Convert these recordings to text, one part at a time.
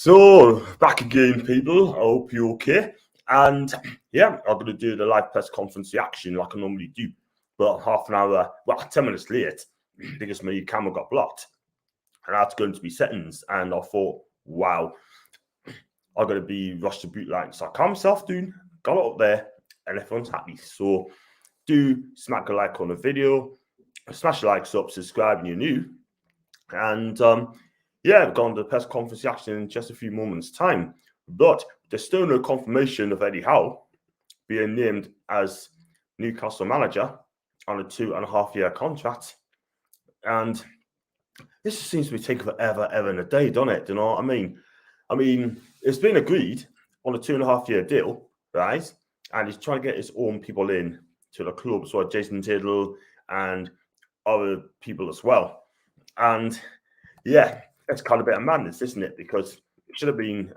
So, back again, people. I hope you're okay. And yeah, I'm going to do the live press conference reaction like I normally do. But half an hour, 10 minutes late, because my camera got blocked. And I had to go into my settings. And I thought, wow, I'm going to be rushed to boot like. So I calmed myself down, got it up there, and everyone's happy. So do smack a like on the video, smash the likes up, subscribe when you're new. And yeah, we've gone to the press conference reaction in just a few moments' time. But there's still no confirmation of Eddie Howe being named as Newcastle manager on a 2.5-year contract. And this just seems to be taking forever and a day, doesn't it? Do you know what I mean? I mean, it's been agreed on a 2.5-year deal, right? And he's trying to get his own people in to the club, so Jason Tiddle and other people as well. And yeah, it's kind of a bit of madness, isn't it? Because it should have been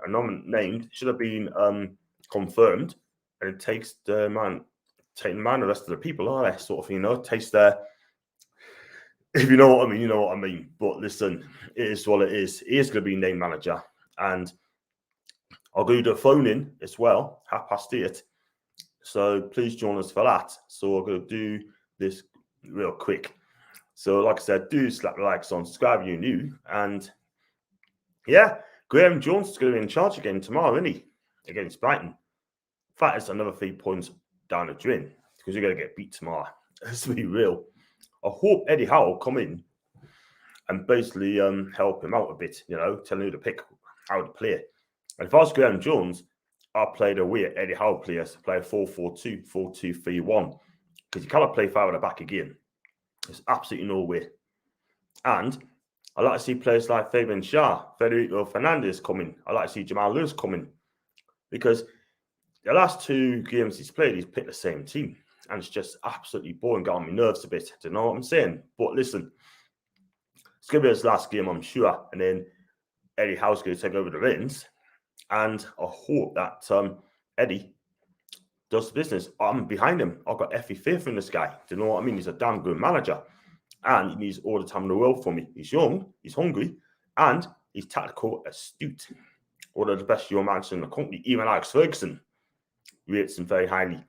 named, should have been confirmed, and it takes the man, taking the rest of the people, are they? Sort of, takes their. If you know what I mean, you know what I mean. But listen, it is what it is. He is going to be named manager, and I'll do the phone in as well, 8:30. So please join us for that. So I'm going to do this real quick. So, like I said, do slap the likes on, subscribe if you're new. And yeah, Graham Jones is going to be in charge again tomorrow, isn't he? Against Brighton. In fact, it's another 3 points down the drain because you're going to get beat tomorrow. Let's be real. I hope Eddie Howe will come in and basically help him out a bit, tell him who to pick, how to play. And if I was Graham Jones, I'd play the way Eddie Howe plays, play a 4-4-2, 4-2-3-1. Because you cannot play 5 at the back again. There's absolutely no way. And I like to see players like Fabian Schär, Federico Fernandez coming. I like to see Jamal Lewis coming. Because the last 2 games he's played, he's picked the same team. And it's just absolutely boring, got on my nerves a bit. Do you know what I'm saying? But listen, it's going to be his last game, I'm sure. And then Eddie Howe's going to take over the reins. And I hope that Eddie does the business. I'm behind him. I've got every faith in this guy. Do you know what I mean? He's a damn good manager. And he needs all the time in the world for me. He's young, he's hungry, and he's tactical astute. One of the best young managers in the country. Even Alex Ferguson rates him very highly.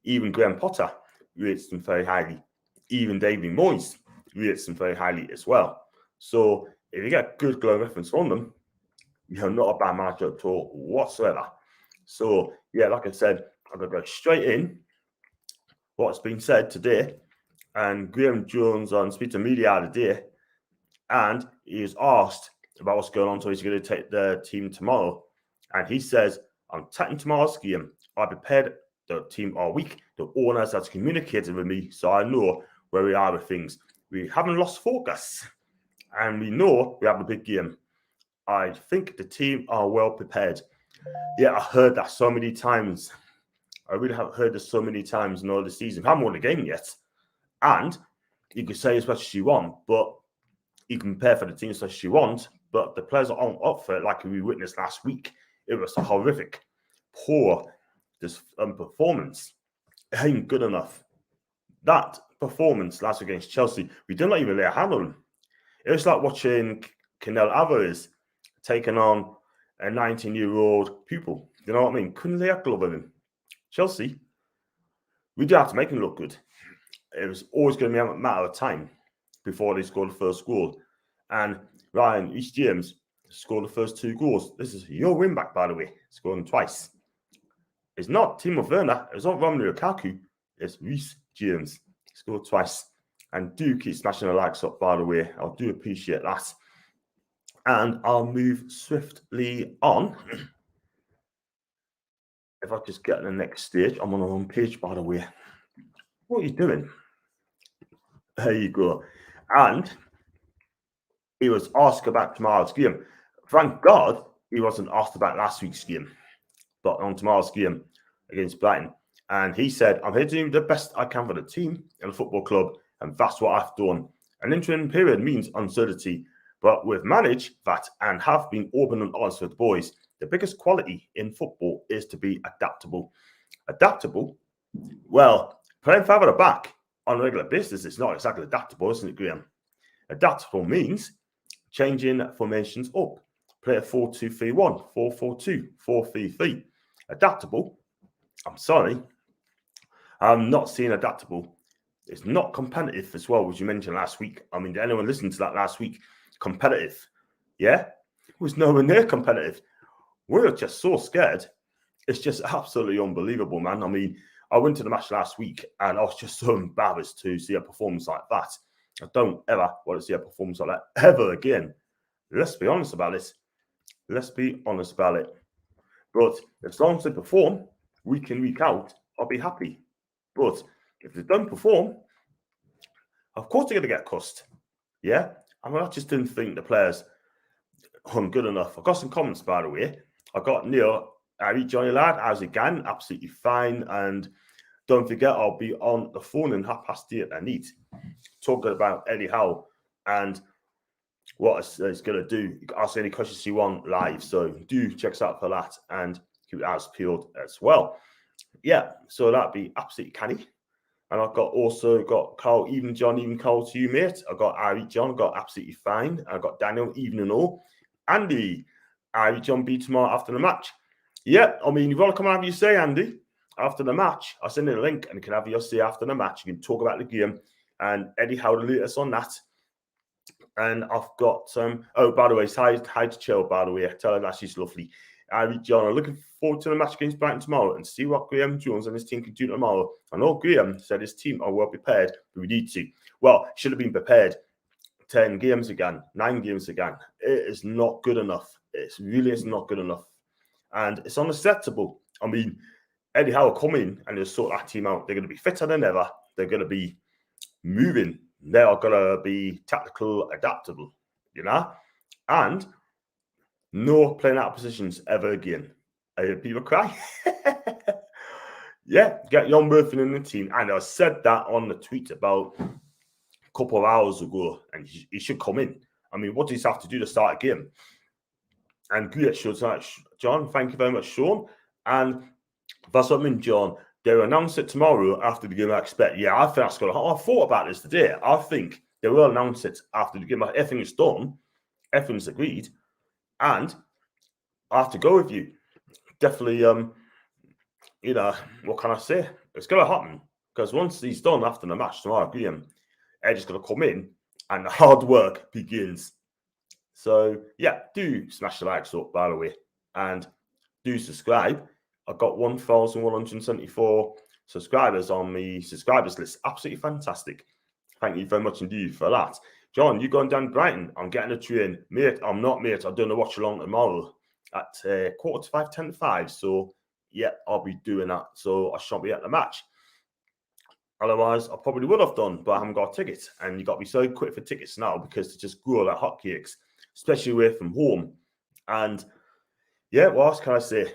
Even Graham Potter rates him very highly. Even David Moyes rates him very highly as well. So if you get good glowing reference from them, you're not a bad manager at all whatsoever. So yeah, like I said, I'm going to go straight in what's been said today. And Graham Jones on Speak to Media today, and he was asked about what's going on, so he's going to take the team tomorrow. And he says, I'm taking tomorrow's game. I prepared the team all week. The owners has communicated with me, so I know where we are with things. We haven't lost focus, and we know we have a big game. I think the team are well prepared. Yeah, I heard that so many times. I really have heard this so many times in all the season. I haven't won a game yet. And you can say as much as you want, but you can prepare for the team as much as you want, but the players aren't up for it like we witnessed last week. It was a horrific, poor performance. It ain't good enough. That performance last week against Chelsea, we did not even lay a hand on them. It was like watching Canelo Alvarez taking on a 19-year-old pupil. You know what I mean? Couldn't lay a glove on him. Chelsea, we do have to make him look good. It was always going to be a matter of time before they scored the first goal. And Ryan Reece-James scored the first 2 goals. This is your win back, by the way, scoring twice. It's not Timo Werner. It's not Romelu Lukaku. It's Reece-James. Scored twice. And do keep smashing the likes up, by the way. I do appreciate that. And I'll move swiftly on. If I just get to the next stage, I'm on the wrong page, by the way. What are you doing? There you go. And he was asked about tomorrow's game. Thank God he wasn't asked about last week's game, but on tomorrow's game against Brighton. And he said, I'm here to do the best I can for the team and the football club, and that's what I've done. An interim period means uncertainty, but we've managed that and have been open and honest with the boys. The biggest quality in football is to be adaptable. Adaptable? Well, playing 5 at the back on a regular basis, it's not exactly adaptable, isn't it, Graham? Adaptable means changing formations up, play a 4-2-3-1, 4-4-2, 4-3-3. Adaptable. I'm sorry. I'm not seeing adaptable. It's not competitive as well, as you mentioned last week. I mean, did anyone listen to that last week? Competitive. Yeah? It was nowhere near competitive. We're just so scared. It's just absolutely unbelievable, man. I mean, I went to the match last week and I was just so embarrassed to see a performance like that. I don't ever want to see a performance like that ever again. Let's be honest about this. Let's be honest about it. But as long as they perform week in, week out, I'll be happy. But if they don't perform, of course they're going to get cussed. Yeah? I mean, I just didn't think the players aren't good enough. I got some comments, by the way. I got Neil, Johnny lad, how's it going? Absolutely fine. And don't forget, I'll be on the phone in 8:30 at night talking about Eddie Howe and what it's going to do. You can ask any questions you want live. So do check us out for that and keep your eyes peeled as well. Yeah, so that'd be absolutely canny. And I've also got Carl, even John, even Carl to you, mate. I got Ivy John, got absolutely fine. I got Daniel, even and all. Andy, Ivy John B tomorrow after the match. Yeah, I mean, you want to come and have your say, Andy, after the match. I'll send you a link and you can have your say after the match. You can talk about the game and Eddie Howe to us on that. And I've got oh, by the way, hi to Chill, by the way. Tell her that she's lovely. Ivy John, I'm looking forward to the match against Brighton tomorrow and see what Graham Jones and his team can do tomorrow. I know Graham said his team are well prepared, but we need to. Well, should have been prepared 10 games again, 9 games again. It is not good enough. It really is not good enough. And it's unacceptable. I mean, Eddie Howe come in and just sort that team out. They're going to be fitter than ever. They're going to be moving. They are going to be tactical, adaptable, you know? And no playing out of positions ever again. I hear people cry. Yeah, get Jon Murphy in the team. And I said that on the tweet about a couple of hours ago, and he should come in. I mean, what does he have to do to start a game? And great, John. Thank you very much, Sean. And that's what I mean, John. They'll announce it tomorrow after the game, I expect. Yeah, I think that's going to happen. I thought about this today. I think they will announce it after the game. Everything's done. Everything's agreed. And I have to go with you. Definitely, you know, what can I say? It's going to happen. Because once he's done after the match tomorrow, Edge's going to come in and the hard work begins. So, yeah, do smash the likes up, by the way. And do subscribe. I've got 1,174 subscribers on the subscribers list. Absolutely fantastic. Thank you very much indeed for that. John, you going down to Brighton? I'm getting a train. Mate, I'm not, mate. I'm doing a watch along tomorrow at 4:45, 10:05. So, yeah, I'll be doing that. So, I shan't be at the match. Otherwise, I probably would have done, but I haven't got a ticket. And you got to be so quick for tickets now because they just grow like hotcakes, especially away from home. And, yeah, what else can I say?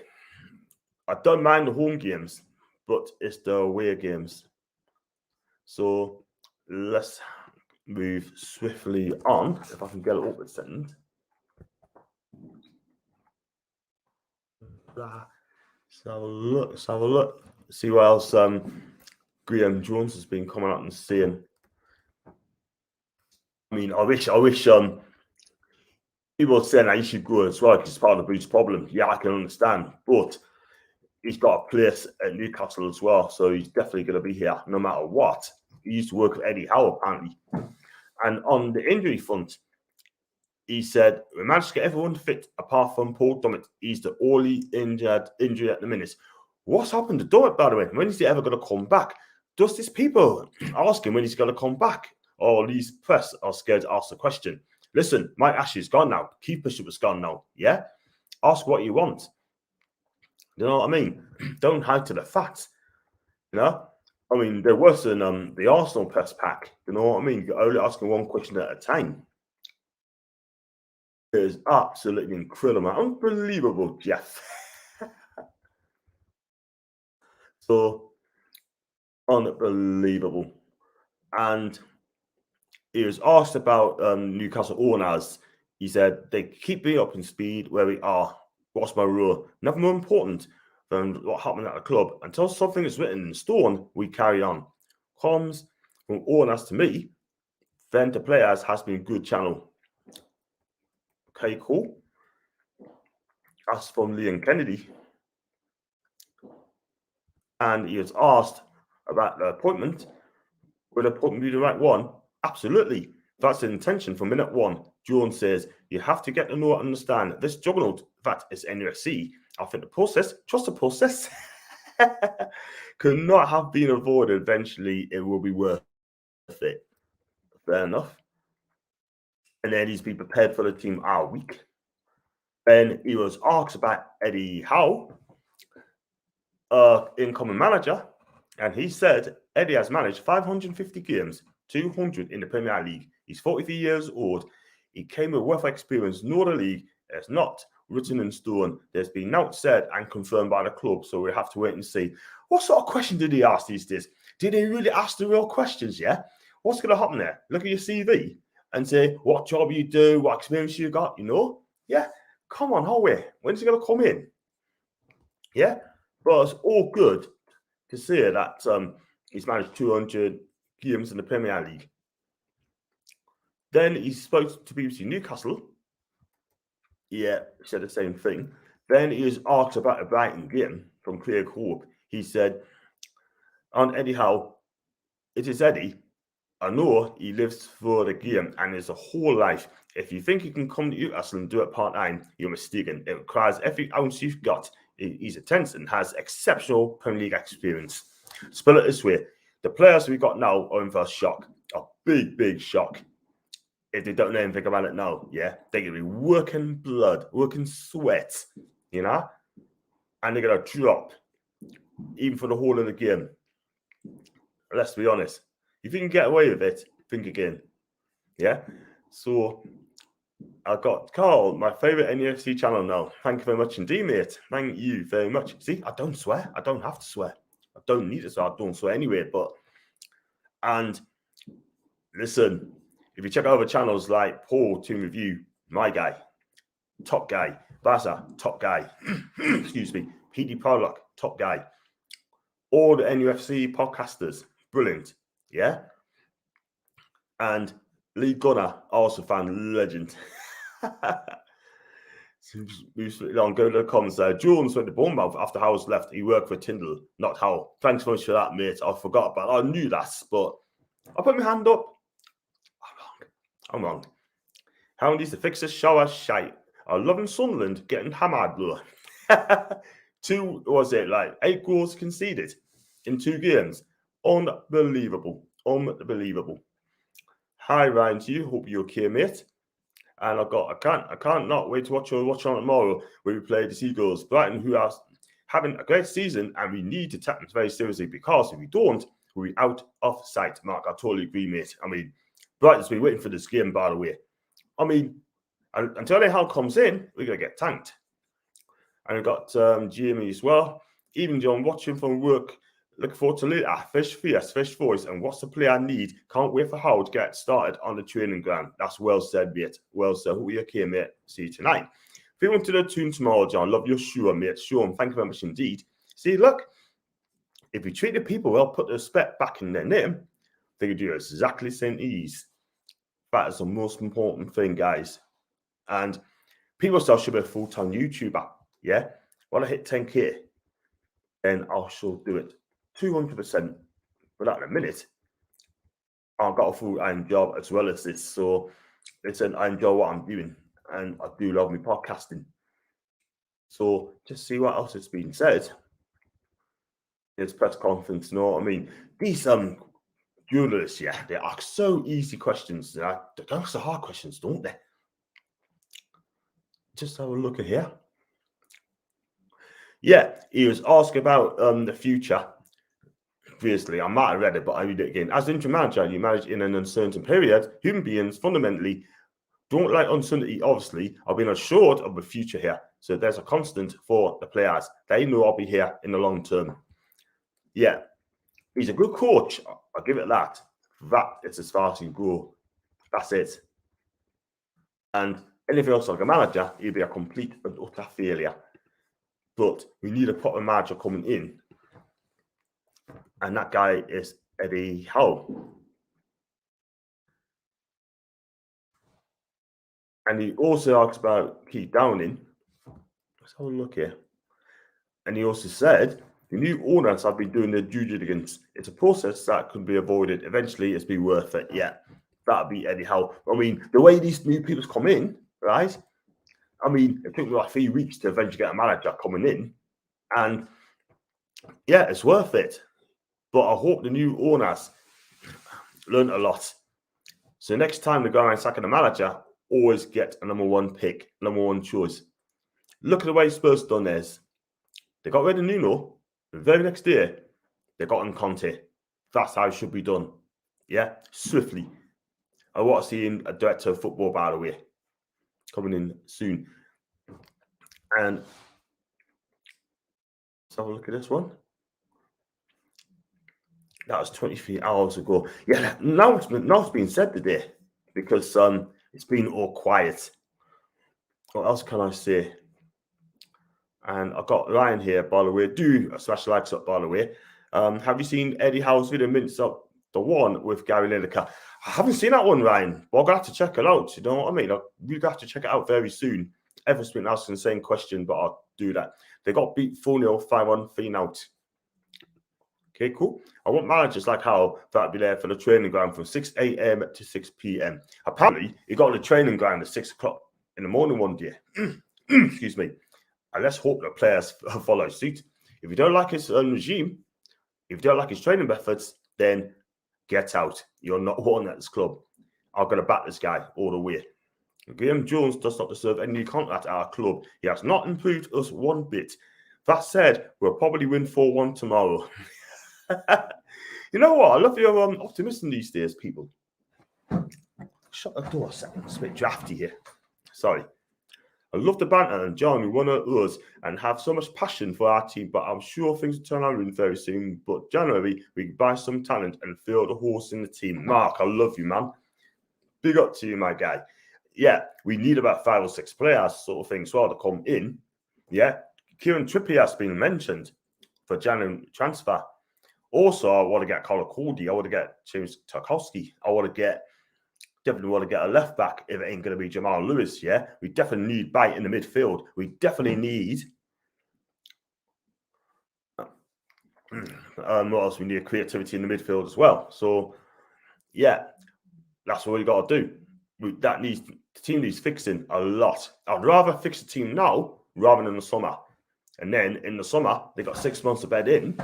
I don't mind the home games, but it's the away games. So let's move swiftly on. If I can get it up a second. Let's have a look. See what else Graham Jones has been coming out and saying. I mean, I wish people saying that he should go as well because it's part of the Bruce problem. Yeah, I can understand, but he's got a place at Newcastle as well, so he's definitely going to be here no matter what. He used to work with Eddie Howe, apparently. And on the injury front, he said, we managed to get everyone fit apart from Paul Dummett. He's the only injury at the minute. What's happened to Dummett, by the way? When is he ever going to come back? Does these people ask him when he's going to come back? Or these press are scared to ask the question. Listen, Mike Ashley's gone now. Keith Bishop is gone now. Yeah? Ask what you want. You know what I mean? Don't hide to the facts. You know? I mean, they're worse than the Arsenal press pack. You know what I mean? You're only asking one question at a time. It is absolutely incredible. Unbelievable, Jeff. So, unbelievable. And he was asked about Newcastle owners. He said, they keep me up in speed where we are. What's my rule? Nothing more important than what happened at the club. Until something is written in stone, we carry on. Comes from owners to me, then to players has been a good channel. Okay, cool. That's from Liam Kennedy. And he was asked about the appointment. Would appointment be the right one? Absolutely. That's the intention from minute one. Jones says you have to get to know and understand this juggernaut that is NUFC. I think the process, trust the process, could not have been avoided. Eventually, it will be worth it. Fair enough. And then he's been prepared for the team all week. Then he was asked about Eddie Howe, incoming manager, and he said Eddie has managed 550 games, 200 in the Premier League. He's 43 years old. He came with wealth experience. No other league is not written in stone. There's been now said and confirmed by the club, so we have to wait and see. What sort of question did he ask these days? Did he really ask the real questions? Yeah. What's going to happen there? Look at your CV and say what job you do, what experience you got. You know? Yeah. Come on, Howie. When's he going to come in? Yeah. But it's all good to say that he's managed 200 games in the Premier League. Then he spoke to BBC Newcastle. Yeah, he said the same thing. Then he was asked about a Brighton game from Craig Hope. He said, on Eddie Howe, it is Eddie. I know he lives for the game and is a whole life. If you think you can come to Newcastle and do it part-time, you're mistaken. It requires every ounce you've got. He's intense and has exceptional Premier League experience. Spell it this way. The players we got now are in for a shock. A big, big shock. If they don't know anything about it now, yeah, they're going to be working blood, working sweat, you know? And they're going to drop, even for the whole of the game. Let's be honest. If you can get away with it, think again. Yeah? So, I got Carl, my favourite NUFC channel now. Thank you very much indeed, mate. Thank you very much. See, I don't swear. I don't have to swear. I don't need to swear. I don't swear anyway. And listen, if you check out other channels like Paul Team Review, my guy, top guy. Baza, top guy. Excuse me. PD Prologue, top guy. All the NUFC podcasters, brilliant. Yeah? And Lee Gunner, also fan legend. Go to the comments there. Jones went to Bournemouth after Howe's left. He worked for Tyndall, not Howe. Thanks so much for that, mate. I forgot about it. I knew that, but I put my hand up. I'm wrong. How needs to fix the shower shite. I love in Sunderland getting hammered, bro. 8 goals conceded in 2 games. Unbelievable. Unbelievable. Hi, Ryan, to you. Hope you're okay, mate. And I can't not wait to watch on tomorrow where we play the Seagulls. Brighton, who are having a great season, and we need to take them very seriously because if we don't, we'll be out of sight. Mark, I totally agree, mate. I mean, Brighton's been waiting for this game, by the way. I mean, until Hal comes in, we're going to get tanked. And we've got Jamie as well. Even John, watching from work. Looking forward to later. Fresh voice. And what's the player I need? Can't wait for Howard to get started on the training ground. That's well said, mate. Well said. Hope you're okay, mate. See you tonight. If you want to the tune tomorrow, John, love your show, mate. Sean, thank you very much indeed. See, look, if you treat the people well, put the respect back in their name, they can do exactly the same ease. That is the most important thing, guys. And people still should be a full-time YouTuber. Yeah? When I hit 10K, then I shall do it 200%. But at the minute, I've got a full-time job as well as this. So listen, I enjoy what I'm doing. And I do love my podcasting. So just see what else has been said. This press conference, you know what I mean? These journalists, yeah, they ask so easy questions. They ask the hard questions, don't they? Just have a look at here. Yeah, he was asked about the future. Obviously, I might have read it, but I read it again. As interim manager, you manage in an uncertain period. Human beings fundamentally don't like uncertainty, obviously. I've been assured of the future here. So there's a constant for the players. They know I'll be here in the long term. Yeah, he's a good coach. I'll give it that. That is as far as you go. That's it. And anything else like a manager, he'll be a complete and utter failure. But we need a proper manager coming in. And that guy is Eddie Howe. And he also asks about Keith Downing. Let's have a look here. And he also said the new owners have been doing their due diligence. It's a process that could be avoided. Eventually, it's been worth it. Yeah, that'd be Eddie Howe. I mean, the way these new people come in, right? I mean, it took me like 3 weeks to eventually get a manager coming in. And yeah, it's worth it. But I hope the new owners learn a lot. So next time they go around sacking a manager, always get a number 1 pick, number 1 choice. Look at the way Spurs done theirs. They got rid of Nuno. The very next year, they got on Conte. That's how it should be done. Yeah, swiftly. I want to see a director of football, by the way, coming in soon. And let's have a look at this one. That was 23 hours ago. Yeah, now it's been said today because it's been all quiet. What else can I say? And I've got Ryan here, by the way. Do smash the likes up, by the way. Have you seen Eddie Howe's video mints up the one with Gary Lineker? I haven't seen that one, Ryan, but I'm going to have to check it out. You know what I mean? We're going to have to check it out very soon. Everyone's been asking the same question, but I'll do that. They got beat 4-0, 5-1, 3-0. Okay, cool. I want managers like Howe that'll be there for the training ground from 6 a.m. to 6 p.m. Apparently, he got on the training ground at 6 o'clock in the morning one day. Excuse me. And let's hope the players follow suit. If you don't like his regime, if you don't like his training methods, then get out. You're not wanted at this club. I'm going to back this guy all the way. Graham Jones does not deserve any contract at our club. He has not improved us one bit. That said, we'll probably win 4-1 tomorrow. You know what? I love your optimism these days, people. Shut the door a second. It's a bit drafty here. Sorry. I love the banter and John, we want to us and have so much passion for our team, but I'm sure things will turn around very soon. But January, we can buy some talent and fill the horse in the team. Mark, I love you, man. Big up to you, my guy. Yeah, we need about 5 or 6 players, sort of thing, as well, to come in. Yeah, Kieran Trippier has been mentioned for January transfer. Also, I want to get Colin Cody. I want to get James Tarkowski. Definitely want to get a left back if it ain't going to be Jamal Lewis, yeah? We definitely need bite in the midfield. We definitely need... what else? We need creativity in the midfield as well. So, yeah, that's what we got to do. The team needs fixing a lot. I'd rather fix the team now rather than in the summer. And then in the summer, they got 6 months to bed in,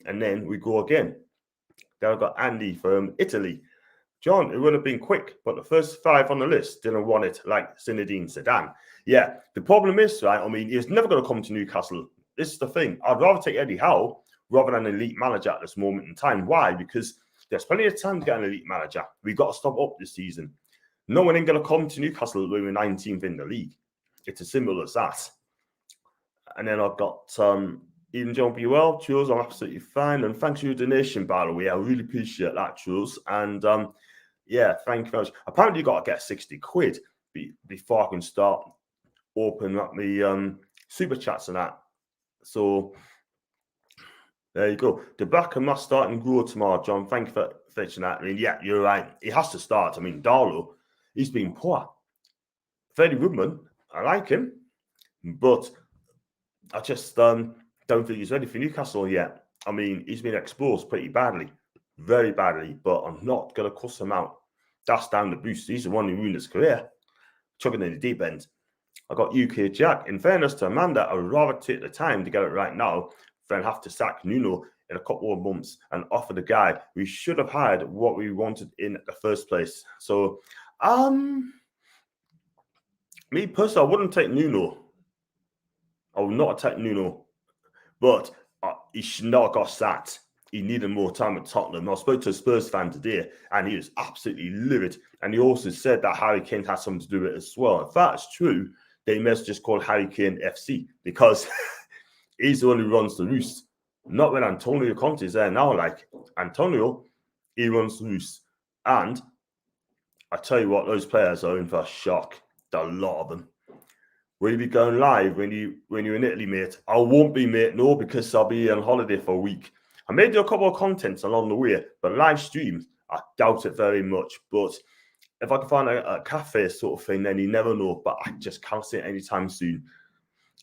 and then we go again. Then I've got Andy from Italy. John, it would have been quick, but the first 5 on the list didn't want it, like Zinedine Zidane. Yeah, the problem is, right, I mean, he's never going to come to Newcastle. This is the thing. I'd rather take Eddie Howe rather than an elite manager at this moment in time. Why? Because there's plenty of time to get an elite manager. We've got to stop up this season. No one ain't going to come to Newcastle when we're 19th in the league. It's as simple as that. And then I've got Even John be well, Jules, I'm absolutely fine. And thanks for your donation, by the way. I really appreciate that, Jules. And yeah, thank you very much. Apparently, you got to get 60 quid before I can start opening up the super chats and that. So there you go. The back must start and grow tomorrow, John. Thank you for fetching that. I mean, yeah, you're right. He has to start. I mean, Darlow, he's been poor. Freddie Woodman, I like him, but I just don't think he's ready for Newcastle yet. I mean, he's been exposed pretty badly, very badly, but I'm not going to cuss him out. That's down the boost. He's the one who ruined his career, chugging in the deep end. I got UK Jack. In fairness to Amanda, I would rather take the time to get it right now than have to sack Nuno in a couple of months and offer the guy we should have had what we wanted in the first place. So, me personally, I wouldn't take Nuno. I would not take Nuno, but he should not have got sacked. He needed more time at Tottenham. I spoke to a Spurs fan today, and he was absolutely livid. And he also said that Harry Kane had something to do with it as well. If that's true, they must just call Harry Kane FC because he's the one who runs the roost. Not when Antonio Conte is there now. Like Antonio, he runs the roost. And I tell you what, those players are in for a shock. A lot of them. Will you be going live when you're in Italy, mate? I won't be, mate. No, because I'll be on holiday for a week. I may do a couple of contents along the way, but live streams, I doubt it very much. But if I can find a cafe sort of thing, then you never know. But I just can't see it anytime soon.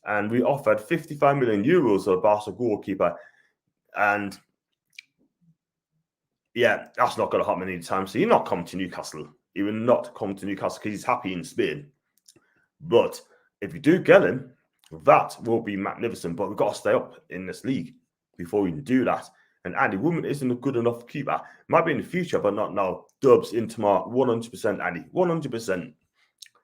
and we offered 55 million euros for a Barca goalkeeper. And yeah, that's not going to happen anytime. So he'll not come to Newcastle. He will not come to Newcastle because he's happy in Spain. But if you do get him, that will be magnificent. But we've got to stay up in this league before we can do that. And Andy Woodman isn't a good enough keeper. Might be in the future, but not now. Dubs into my 100%, Andy. 100%.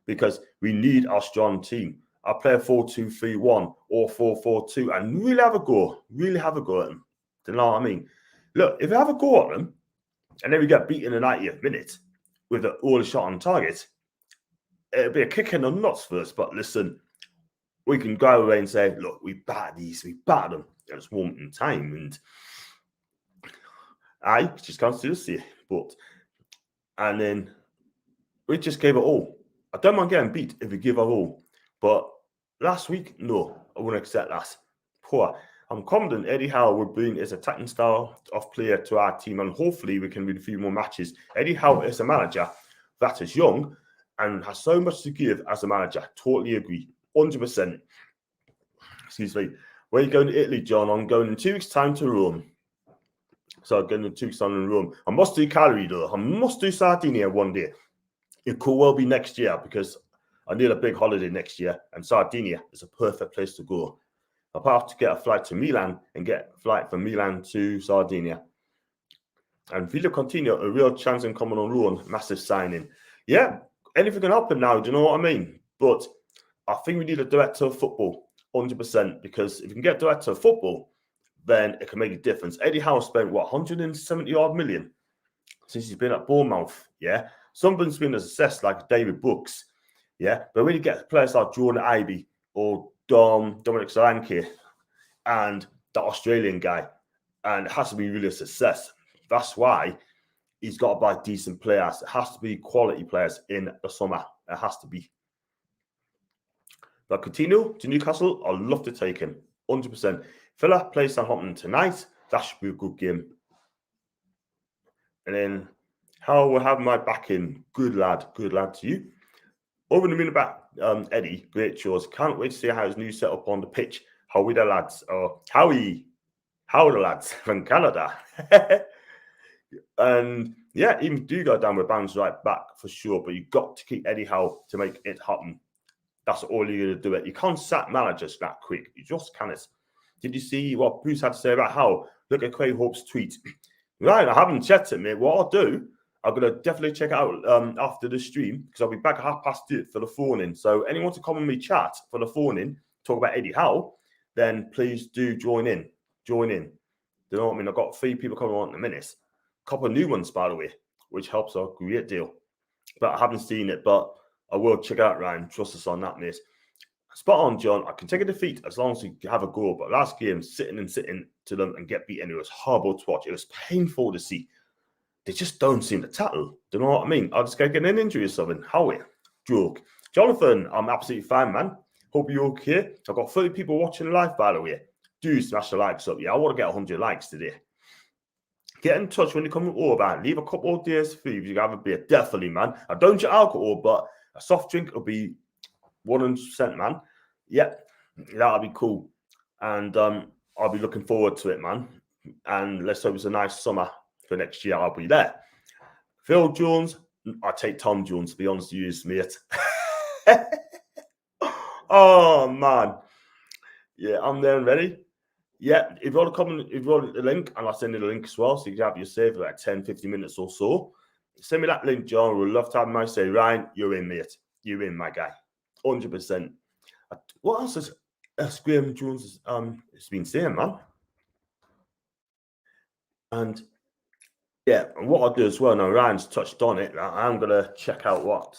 Because we need our strong team. I play a 4-2-3-1 or 4-4-2 and really have a go. Really have a go at them. Do you know what I mean? Look, if we have a go at them and then we get beaten in the 90th minute with an all shot on target, it'll be a kick in the nuts first. But listen, we can go away and say, look, we battered these, we battered them. It was one in time. And I just can't see it. And then we just gave it all. I don't mind getting beat if we give our all. But last week, no, I wouldn't accept that. Poor. I'm confident Eddie Howe will bring his attacking style of player to our team, and hopefully we can win a few more matches. Eddie Howe is a manager that is young and has so much to give as a manager. Totally agree. 100%. Excuse me. Where are you going to Italy, John? I'm going in 2 weeks' time to Rome. So I'm going in 2 weeks' time in Rome. I must do Cagliari, though. I must do Sardinia one day. It could well be next year because I need a big holiday next year, and Sardinia is a perfect place to go. I'll have to get a flight to Milan and get a flight from Milan to Sardinia. And Villa Coutinho, a real chance in coming on loan, massive signing. Yeah, anything can happen now, do you know what I mean? But I think we need a director of football, 100%, because if you can get director of football, then it can make a difference. Eddie Howe spent, 170-odd million since he's been at Bournemouth, yeah? Something's been assessed like David Brooks, yeah? But when you get players like Jordan Ibe or Dominic Solanke and the Australian guy, and it has to be really a success. That's why he's got to buy decent players. It has to be quality players in the summer. It has to be. But Coutinho to Newcastle, I'd love to take him, 100%. Villa plays Southampton tonight. That should be a good game. And then How will have my backing. Good lad to you. Over the minute back, Eddie, great choice. Can't wait to see how his new setup on the pitch. How are the lads? How are the lads from Canada? And yeah, even do go down with bounce right back for sure. But you've got to keep Eddie Howe to make it happen. That's all you're going to do. You can't sack managers that quick. You just can't. Did you see what Bruce had to say about Howe? Look at Craig Hope's tweet. Right, I haven't checked it, mate. What I'll do, I'm going to definitely check it out after the stream because I'll be back at 8:30 for the phone-in. So anyone to come on me chat for the phone-in, talk about Eddie Howe, then please do join in. Join in. You know what I mean? I've got 3 people coming on in a minute. A couple of new ones, by the way, which helps a great deal. But I haven't seen it, but I will check out, Ryan. Trust us on that, mate. Spot on, John. I can take a defeat as long as you have a goal. But last game, sitting to them and get beaten, it was horrible to watch. It was painful to see. They just don't seem to tackle. Do you know what I mean? I'll just get an injury or something. Howie, joke. Jonathan, I'm absolutely fine, man. Hope you're okay. I've got 30 people watching live, by the way. Do smash the likes up. Yeah, I want to get 100 likes today. Get in touch when you come over. Leave a couple of days free if you have a beer. Definitely, man. I don't drink alcohol, but a soft drink will be 100%, man. Yeah, that'll be cool. And I'll be looking forward to it, man. And let's hope it's a nice summer for next year. I'll be there. Phil Jones, I take Tom Jones, to be honest with you, mate. Oh, man. Yeah, I'm there and ready. Yeah, if you want to come, if you want the link, and I'll send you the link as well, so you can have your save for like 10, 15 minutes or so. Send me that link, John. We'd love to have my say. Ryan, you're in, mate. You're in, my guy. 100%. What else has Graham Jones has been saying, man? And yeah, and what I'll do as well, now Ryan's touched on it. I'm gonna check out what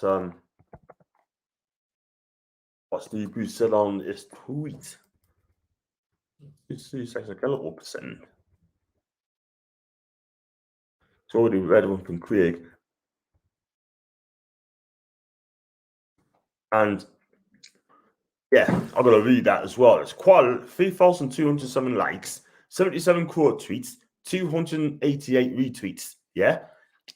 Steve Bruce said on his tweet. It's like a little percent. It's already read one from Craig. And yeah, I'm going to read that as well. It's quite 3,207 likes, 77 quote tweets, 288 retweets. Yeah.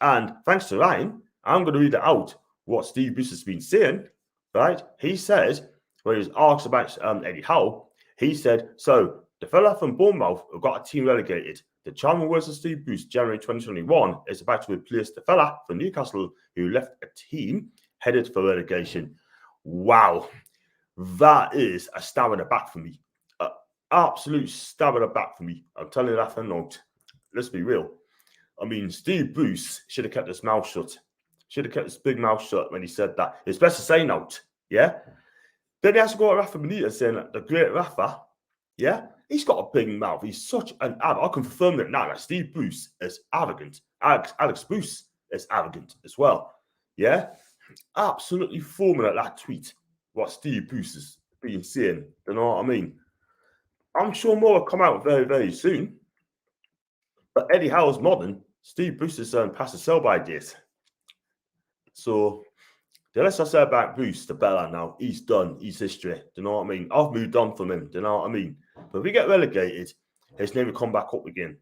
And thanks to Ryan, I'm going to read it out what Steve Bruce has been saying. Right. He says when he was asked about Eddie Howe, he said, so the fella from Bournemouth who got a team relegated. The charming words of Steve Bruce, January 2021, is about to replace the fella from Newcastle who left a team headed for relegation. Wow, that is a stab in the back for me. An absolute stab in the back for me. I'm telling you that for note. Let's be real. I mean, Steve Bruce should have kept his mouth shut. Should have kept his big mouth shut when he said that. It's best to say note, yeah? Then he has to go at Rafa Benitez saying that the great Rafa, yeah? He's got a big mouth. He's such an I can confirm it now that Steve Bruce is arrogant. Alex Bruce is arrogant as well, yeah? Absolutely foaming at that tweet, what Steve Bruce is being saying. You know what I mean? I'm sure more will come out very, very soon. But Eddie Howe's modern. Steve Bruce is past the sell-by days. So the less I say about Bruce, the better now. He's done. He's history. Do you know what I mean? I've moved on from him. Do you know what I mean? But if we get relegated, he's never come back up again.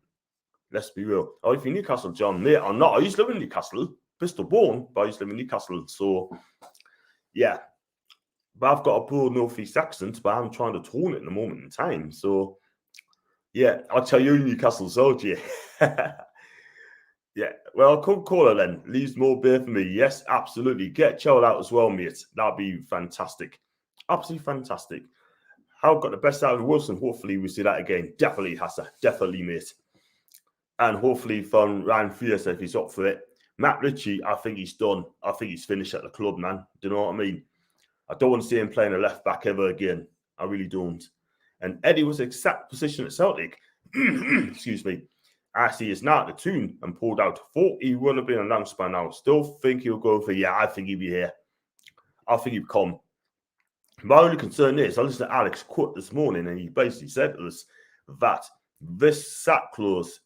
Let's be real. Oh, if you're Newcastle, John, mate, or not. I used to live in Newcastle. Bristol born, but I used to live in Newcastle. So, yeah. But I've got a broad northeast accent, but I'm trying to tone it in the moment in time. So, yeah, I'll tell you, Newcastle soldier. Yeah, well, Coca-Cola then leaves more beer for me. Yes, absolutely. Get chilled out as well, mate. That'd be fantastic. Absolutely fantastic. How got the best out of Wilson? Hopefully we see that again. Definitely, Hassa. Definitely, mate. And hopefully from Ryan Fierce, if he's up for it. Matt Ritchie, I think he's done. I think he's finished at the club, man. Do you know what I mean? I don't want to see him playing a left back ever again. I really don't. And Eddie was the exact position at Celtic. Excuse me. Actually, is now at the tune and pulled out. Thought he would have been announced by now. Still think he'll go for, yeah, I think he'll be here. I think he'll come. My only concern is, I listened to Alex quote this morning, and he basically said to us that this sack clause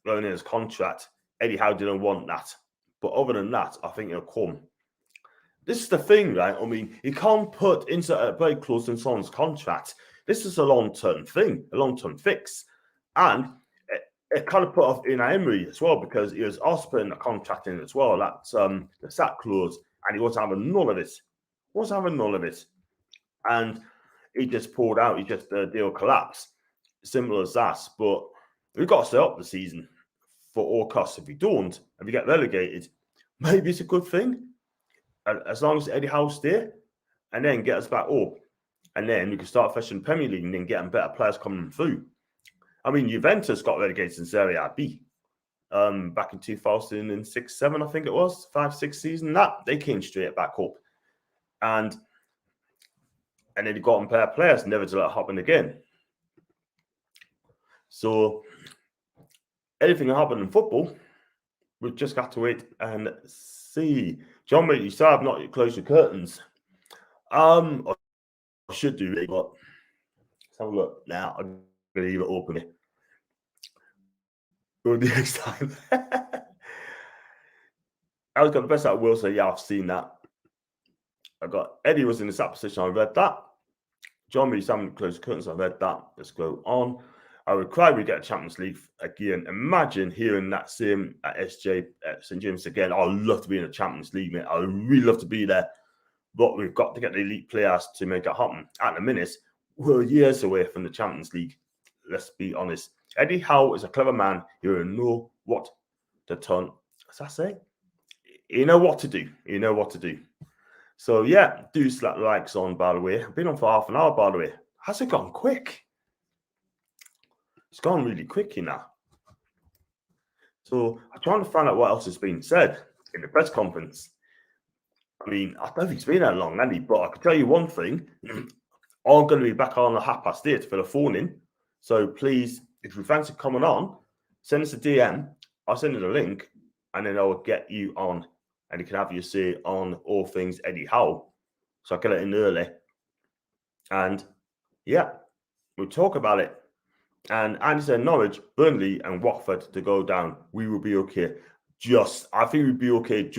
going in his contract, Eddie Howe didn't want that. But other than that, I think it'll come. This is the thing, right? I mean, you can't put into a break clause in someone's contract. This is a long-term thing, a long-term fix. And it kind of put off in Emery as well, because he was also putting a contract in as well. That's the sack clause, and he wasn't having none of it. Wasn't having none of it. And he just pulled out. He just the deal collapsed. Simple as that. But we've got to stay up the season for all costs. If we don't, if we get relegated, maybe it's a good thing. As long as Eddie Howe stay, and then get us back up. And then we can start fresh in the Premier League and then getting better players coming through. I mean, Juventus got relegated in Serie B back in 2006-07, I think it was, 5-6 season. That they came straight back up. And then they got on better players, never to let it happen again. So anything that happened in football, we've just got to wait and see. John, mate, you still have not closed your curtains. I should do it, but let's have a look. Now I'm gonna leave it open. Go the next time. I was got the best out of Will, so yeah, I've seen that. I got Eddie was in the sat position. I read that. John, me, haven't closed the curtains. I read that. Let's go on. I would cry we get a Champions League again. Imagine hearing that same at SJ at St James again. I'd love to be in the Champions League, mate. I would really love to be there. But we've got to get the elite players to make it happen. At the minute, we're years away from the Champions League. Let's be honest. Eddie Howe is a clever man. He will know what to turn. As I say, you know what to do. You know what to do. So, yeah, do slap the likes on, by the way. I've been on for half an hour, by the way. Has it gone quick? It's gone really quick, you know. So, I'm trying to find out what else has been said in the press conference. I mean, I don't think it's been that long, Andy, but I can tell you one thing. I'm going to be back on at 8:30 for the phone-in. So, please, if you fancy coming on, send us a DM. I'll send you the link, and then I'll get you on. And you can have your say on all things Eddie Howe. So I get it in early. And yeah, we'll talk about it. And Andy said Norwich, Burnley, and Watford to go down. We will be okay. I think we'll be okay.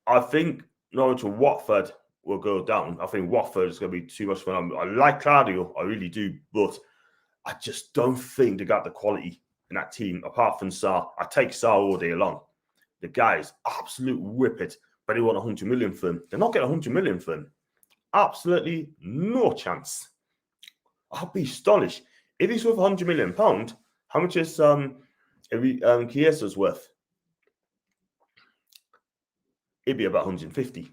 I think Norwich and Watford will go down. I think Watford is going to be too much for them. I like Claudio, I really do. But I just don't think they got the quality in that team, apart from Sarr. I take Sarr all day long. The guys absolute whip it, but they want 100 million for him. They're not getting 100 million for him. Absolutely no chance. I'll be astonished. If he's worth £100 million, how much is Chiesa's worth? It'd be about 150.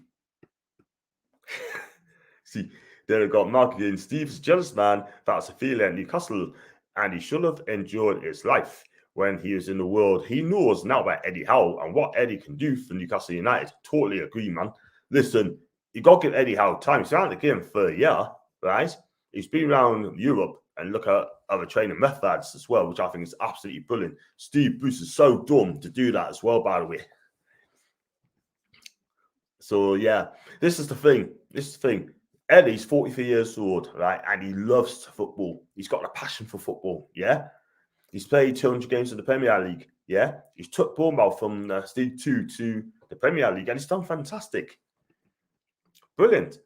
See, then I've got Mark again. Steve's a jealous man. That's a feeling at Newcastle, and he should have enjoyed his life when he was in the world. He knows now about Eddie Howe and what Eddie can do for Newcastle United. Totally agree, man. Listen, you got to give Eddie Howe time. He's out of the game for a year, right? He's been around Europe and look at other training methods as well, which I think is absolutely brilliant. Steve Bruce is so dumb to do that as well, by the way. So, yeah, this is the thing. Eddie's 43 years old, right? And he loves football. He's got a passion for football, yeah? He's played 200 games in the Premier League, yeah? He's took Bournemouth from League 2 to the Premier League, and he's done fantastic. Brilliant.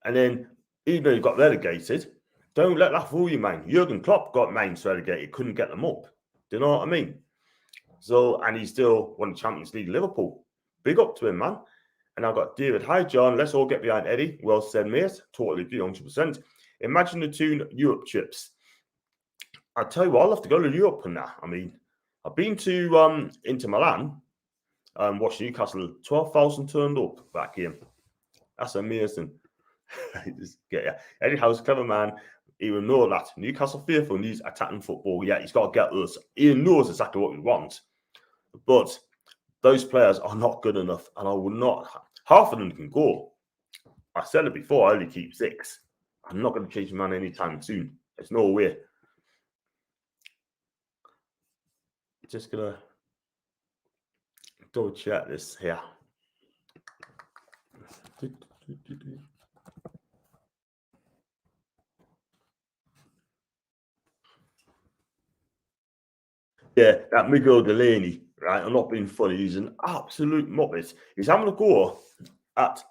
And then, even though he got relegated, don't let that fool you, man. Jurgen Klopp got Mainz relegated, couldn't get them up. Do you know what I mean? So, and he still won the Champions League Liverpool. Big up to him, man. And I've got David. Hi, John. Let's all get behind Eddie. Well said, mate. Totally agree, 100%. Imagine the two Europe trips. I'll tell you what, I'll have to go to Europe on that. I mean, I've been to Inter Milan and watched Newcastle. 12,000 turned up that game. That's amazing. Eddie Howe's a clever man. He will know that Newcastle faithful needs attacking football. Yeah, he's got to get us. He knows exactly what we want. But those players are not good enough, and I will not. Half of them can go. I said it before, I only keep 6. I'm not going to change my man anytime soon. There's no way. Just going to double check this here. Yeah, that Miguel Delaney, right? I'm not being funny. He's an absolute muppet. He's having a go at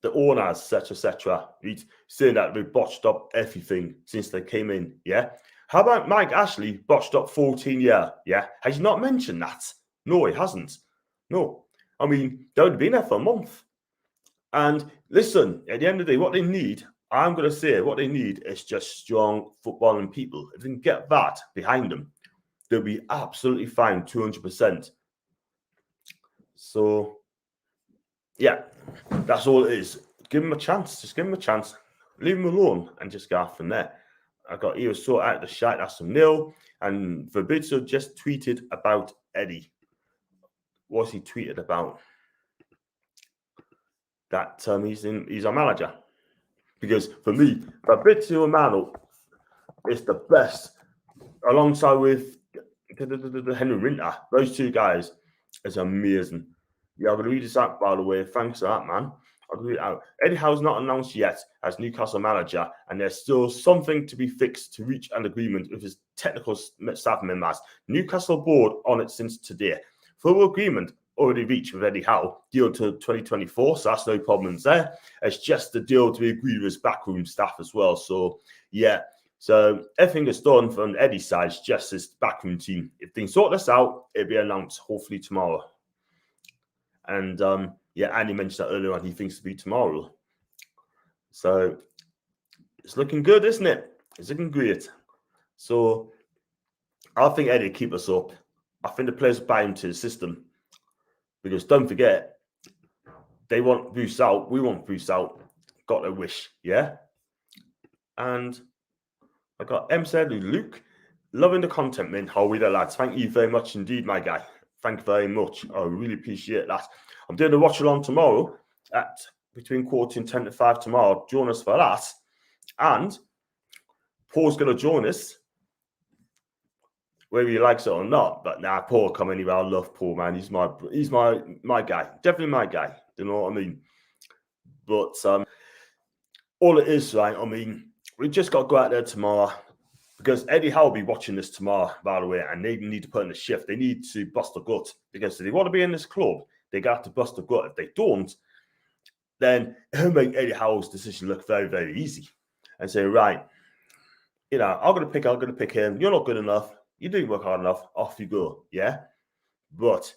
the owners, etc. He's saying that they've botched up everything since they came in, yeah? How about Mike Ashley botched up 14 years, yeah? Has he not mentioned that? No, he hasn't. No. I mean, they've only been there for a month. And listen, at the end of the day, what they need, I'm going to say, what they need is just strong footballing people. If they can get that behind them, they'll be absolutely fine, 200%. So, yeah, that's all it is. Give him a chance. Just give him a chance. Leave him alone and just go off from there. He was sort out the shite. That's some nil. And Fabrizio just tweeted about Eddie. What's he tweeted about? That he's a manager. Because for me, Fabrizio Romano is the best, alongside with Henry Winter. Those two guys is amazing. Yeah, I'm going to read this out, by the way. Thanks for that, man. I'll read it out. Eddie Howe's not announced yet as Newcastle manager, and there's still something to be fixed to reach an agreement with his technical staff members. Newcastle board on it since today. Full agreement already reached with Eddie Howe, deal to 2024, so that's no problems there. It's just the deal to be agreed with his backroom staff as well. So, yeah. So everything is done from Eddie's side, it's just his backroom team. If they sort this out, it'll be announced hopefully tomorrow. And Andy mentioned that earlier on, he thinks it'll be tomorrow. So it's looking good, isn't it? It's looking great. So I think Eddie will keep us up. I think the players buy into the system. Because don't forget, they want Bruce out. We want Bruce out. Got their wish, yeah? And I got M said, Luke, loving the content, man. How are we there, lads? Thank you very much indeed, my guy. Thank you very much. I really appreciate that. I'm doing a watch along tomorrow at between 10 to 5 tomorrow. Join us for that. And Paul's going to join us, whether he likes it or not. But Paul come anywhere. I love Paul, man. He's my guy. Definitely my guy. Do you know what I mean? But all it is, right? I mean, we just got to go out there tomorrow, because Eddie Howe will be watching this tomorrow, by the way, and they need to put in a shift. They need to bust a gut, because if they want to be in this club, they got to bust a gut. If they don't, then it'll make Eddie Howe's decision look very, very easy. And say, right, I'm going to pick him. You're not good enough. You didn't work hard enough. Off you go, yeah? But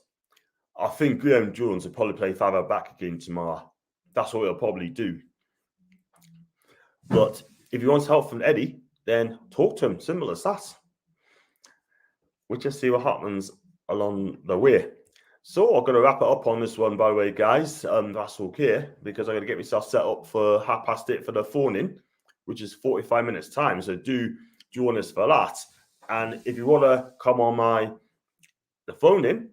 I think Graham Jones will probably play 5 back again tomorrow. That's what he'll probably do. But if he wants help from Eddie, then talk to him. Simple as that. We'll just see what happens along the way. So I'm going to wrap it up on this one, by the way, guys. That's okay, because I'm going to get myself set up for 8:30 for the phone-in, which is 45 minutes time. So do join us for that. And if you want to come on the phone-in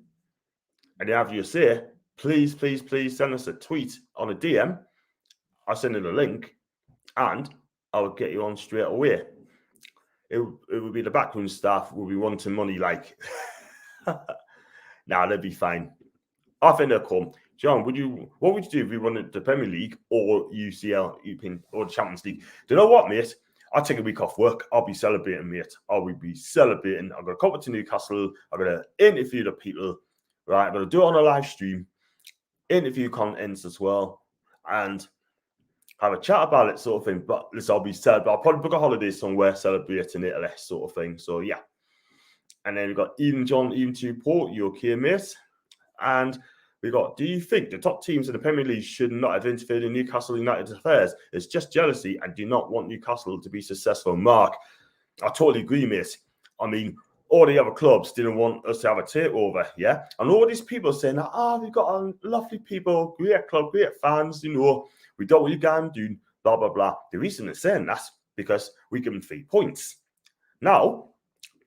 and you have your say, please send us a tweet on a DM. I'll send you the link and I'll get you on straight away. It would be the backroom staff will be wanting money like... Nah, they'll be fine. I think they'll come. John, what would you do if we won the Premier League or UCL, or the Champions League? Do you know what, mate? I'll take a week off work. I'll be celebrating, mate. I will be celebrating. I'm going to come up to Newcastle. I'm going to interview the people. Right, I'm going to do it on a live stream. Interview contents as well. And have a chat about it, sort of thing. But listen, I'll be celebrating. I'll probably book a holiday somewhere celebrating Italy, sort of thing. So, yeah. And then we've got Ian John, Ian 2 Port, you okay, mate? And we got, do you think the top teams in the Premier League should not have interfered in Newcastle United's affairs? It's just jealousy and do not want Newcastle to be successful. Mark, I totally agree, mate. I mean, all the other clubs didn't want us to have a takeover, yeah? And all these people saying, we've got lovely people, great club, great fans, we don't what you can do, blah, blah, blah. The reason they're saying that's because we give them 3 points. Now,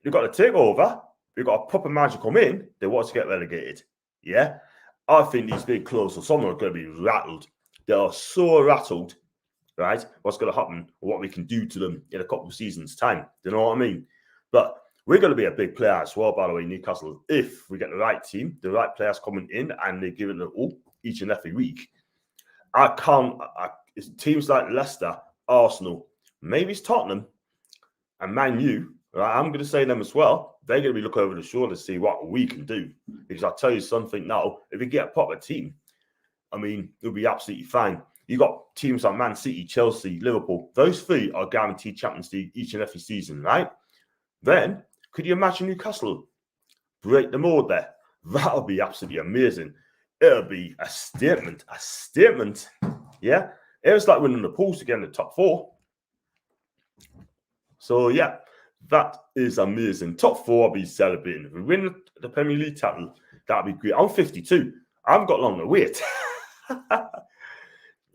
you've got to take over. We've got a proper manager come in. They want to get relegated. Yeah? I think these big clubs or someone are going to be rattled. They are so rattled, right? What's going to happen or what we can do to them in a couple of seasons' time. Do you know what I mean? But we're going to be a big player as well, by the way, Newcastle. If we get the right team, the right players coming in and they give it an all each and every week. It's teams like Leicester, Arsenal, maybe it's Tottenham, and Man U. Right, I'm going to say them as well. They're going to be looking over the shoulder to see what we can do. Because I'll tell you something now, if we get a proper team, I mean, it'll be absolutely fine. You got teams like Man City, Chelsea, Liverpool. Those 3 are guaranteed Champions League each and every season, right? Then, could you imagine Newcastle break the mold there? That'll be absolutely amazing. It'll be a statement. A statement. Yeah? It was like winning the pools to get in the top 4. So, yeah. That is amazing. Top 4, I'll be celebrating. If we win the Premier League title, that'll be great. I'm 52. I haven't got long to wait.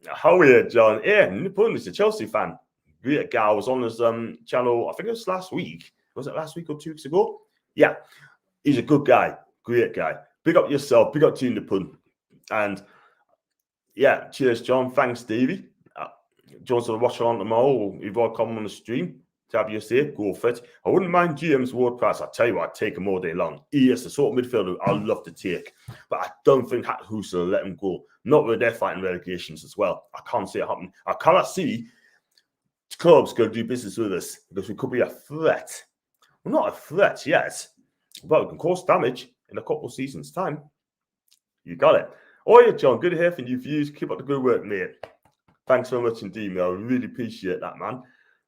How weird, John. Yeah, Nippon is a Chelsea fan. Great guy. I was on his channel, I think it was last week. Was it last week or 2 weeks ago? Yeah. He's a good guy. Great guy. Big up yourself. Big up to you, Nippon. And yeah, cheers, John. Thanks, Davey. John's going to watch on tomorrow. You've all come on the stream. To have your say, go for it. I wouldn't mind James Ward-Prowse. I'll tell you what, I'd take him all day long. He is the sort of midfielder I'd love to take. But I don't think Huss will let him go. Not with their fighting relegations as well. I can't see it happening. I cannot see clubs going to do business with us because we could be a threat. We're not a threat yet, but we can cause damage in a couple of seasons' time. You got it. Oh, yeah, John, good to hear from you. Views. Keep up the good work, mate. Thanks so much indeed, mate. I really appreciate that, man.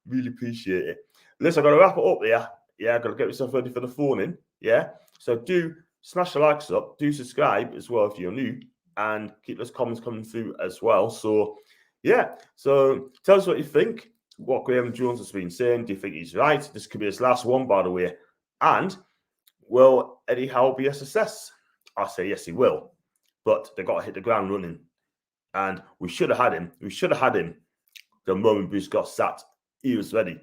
Really appreciate it. Listen, I've got to wrap it up there. Yeah, I've got to get myself ready for the phone-in. Yeah. So do smash the likes up. Do subscribe as well if you're new. And keep those comments coming through as well. So, yeah. So tell us what you think. What Graham Jones has been saying. Do you think he's right? This could be his last one, by the way. And will Eddie Howe be a success? I say yes, he will. But they've got to hit the ground running. And we should have had him. We should have had him the moment Bruce got sacked. He was ready.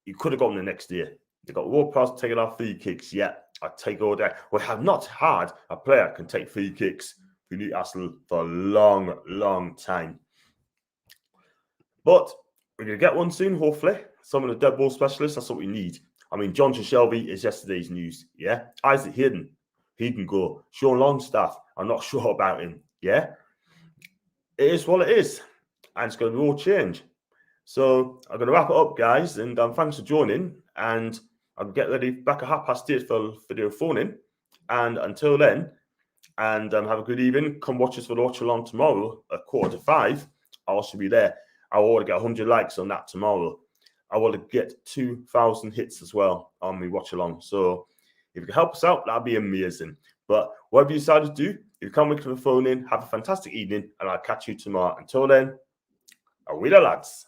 He could have gone the next year. They got Ward-Prowse taking off free kicks. Yeah, I'd take all that. We have not had a player can take free kicks for Newcastle for a long, long time. But we're going to get one soon, hopefully. Some of the dead ball specialists, that's what we need. I mean, John Shelby is yesterday's news. Yeah. Isaac Hayden, he can go. Sean Longstaff, I'm not sure about him. Yeah. It is what it is. And it's going to be all change. So I'm going to wrap it up, guys, and thanks for joining. And I'll get ready back at 8:30 for video phone-in. And until then, and have a good evening. Come watch us for the watch along tomorrow at 4:45. I will be there. I want to get 100 likes on that tomorrow. I want to get 2,000 hits as well on me watch along. So if you can help us out, that'd be amazing. But whatever you decide to do, If you can't wait for the phone in, have a fantastic evening, and I'll catch you tomorrow. Until then, away the lads.